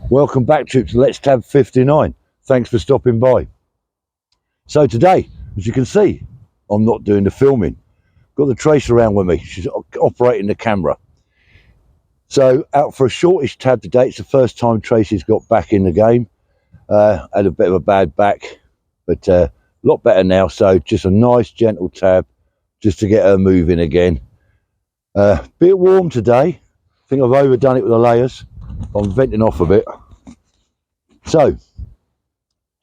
Welcome back, troops. Let's Tab 59. Thanks for stopping by. So today, as you can see, I'm not doing the filming. Got the Trace around with me. She's operating the camera. So out for a shortish tab today. It's the first time Tracy's got back in the game. Had a bit of a bad back, but a lot better now. So just a nice gentle tab just to get her moving again. Bit warm today. I think I've overdone it with the layers. I'm venting off a bit. So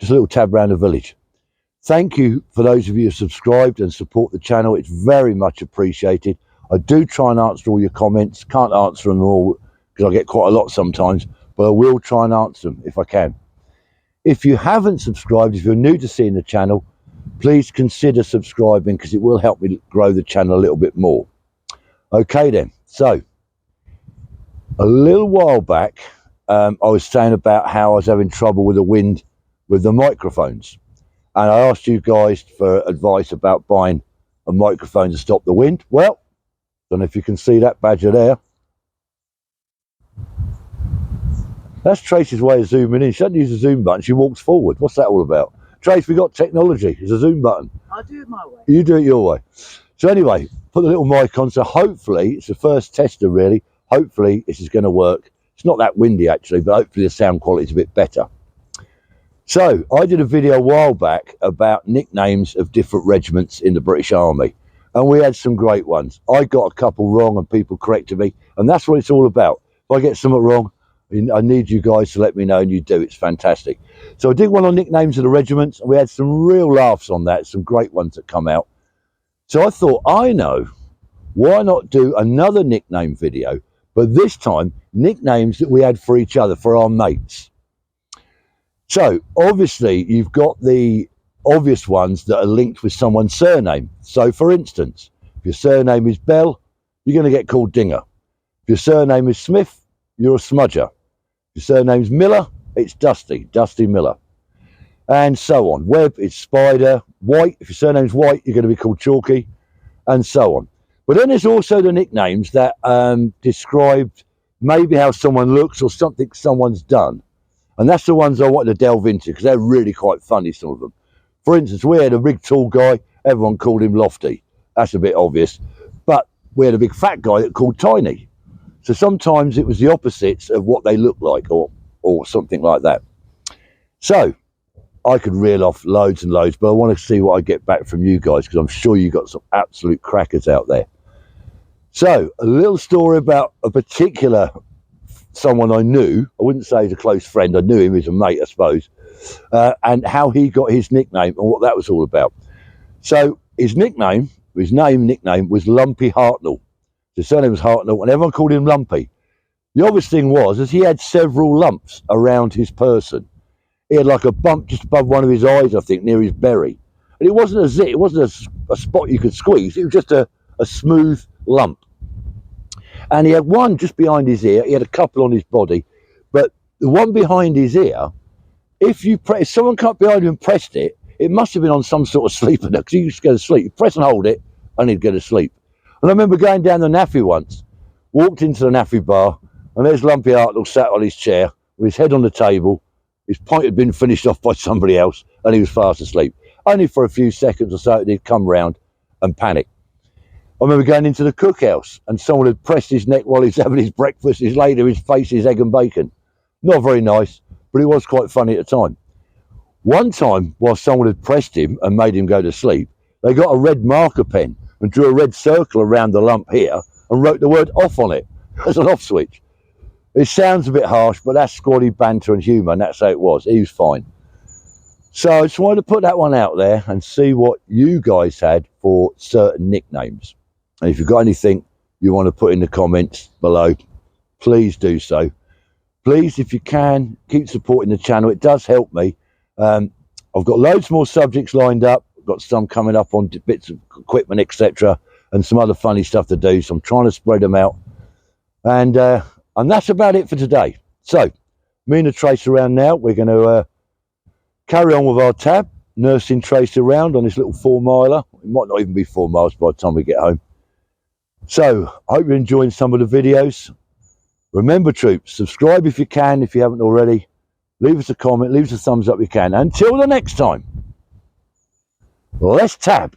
just a little tab around the village. Thank you for those of you who subscribed and support the channel. It's very much appreciated. I do try and answer all your comments. Can't answer them all because I get quite a lot sometimes, but I will try and answer them if I can. If you haven't subscribed, if you're new to seeing the channel, please consider subscribing because it will help me grow the channel a little bit more. Okay then, so a little while back, I was saying about how I was having trouble with the wind with the microphones. And I asked you guys for advice about buying a microphone to stop the wind. Well, don't know if you can see that badger there. That's Tracy's way of zooming in. She doesn't use the zoom button, she walks forward. What's that all about? Trace, we got technology. There's a zoom button. I do it my way. You do it your way. So anyway, put the little mic on. So hopefully, it's the first tester really. Hopefully this is going to work. It's not that windy actually, but hopefully the sound quality is a bit better. So I did a video a while back about nicknames of different regiments in the British Army, and we had some great ones. I got a couple wrong and people corrected me, and that's what it's all about. If I get something wrong, I need you guys to let me know, and you do. It's fantastic. So I did one on nicknames of the regiments, and we had some real laughs on that, some great ones that come out. So I thought, I know, why not do another nickname video, but this time nicknames that we had for each other, for our mates. So obviously you've got the obvious ones that are linked with someone's surname. So for instance, if your surname is Bell, you're going to get called Dinger. If your surname is Smith, you're a smudger. If your surname's Miller, it's Dusty Miller. And so on. Webb, it's Spider. White, if your surname's White, you're going to be called Chalky, and so on. But then there's also the nicknames that describe maybe how someone looks or something someone's done. And that's the ones I want to delve into because they're really quite funny, some of them. For instance, we had a big tall guy, everyone called him Lofty. That's a bit obvious. But we had a big fat guy that called Tiny. So sometimes it was the opposites of what they look like or something like that. So I could reel off loads and loads, but I want to see what I get back from you guys because I'm sure you got some absolute crackers out there. So a little story about a particular someone I knew. I wouldn't say he's a close friend. I knew him as a mate, I suppose, and how he got his nickname and what that was all about. So his nickname was Lumpy Hartnell. His surname was Hartnell, and everyone called him Lumpy. The obvious thing was, he had several lumps around his person. He had like a bump just above one of his eyes, I think, near his berry. And it wasn't a zit, it wasn't a spot you could squeeze. It was just a smooth lump. And he had one just behind his ear. He had a couple on his body, but the one behind his ear, if someone cut behind him and pressed it, it must have been on some sort of sleeper because he used to go to sleep. You press and hold it, and he'd go to sleep. And I remember going down the Naffy once, walked into the Naffy bar, and there's Lumpy Hartnell sat on his chair with his head on the table. His pint had been finished off by somebody else, and he was fast asleep. Only for a few seconds or so, he'd come round and panic. I remember going into the cookhouse and someone had pressed his neck while he's having his breakfast. He's laid to his face his egg and bacon. Not very nice, but it was quite funny at the time. One time, while someone had pressed him and made him go to sleep, they got a red marker pen and drew a red circle around the lump here and wrote the word off on it as an off switch. It sounds a bit harsh, but that's squaddy banter and humour, and that's how it was. He was fine. So I just wanted to put that one out there and see what you guys had for certain nicknames. And if you've got anything you want to put in the comments below, please do so. Please, if you can, keep supporting the channel. It does help me. I've got loads more subjects lined up. I've got some coming up on bits of equipment, etc., and some other funny stuff to do. So I'm trying to spread them out. And that's about it for today. So, me and the Trace around now. We're going to carry on with our tab, nursing Trace around on this little 4-miler. It might not even be 4 miles by the time we get home. So, I hope you're enjoying some of the videos. Remember, troops, subscribe if you can, if you haven't already. Leave us a comment, leave us a thumbs up if you can. Until the next time, let's tab.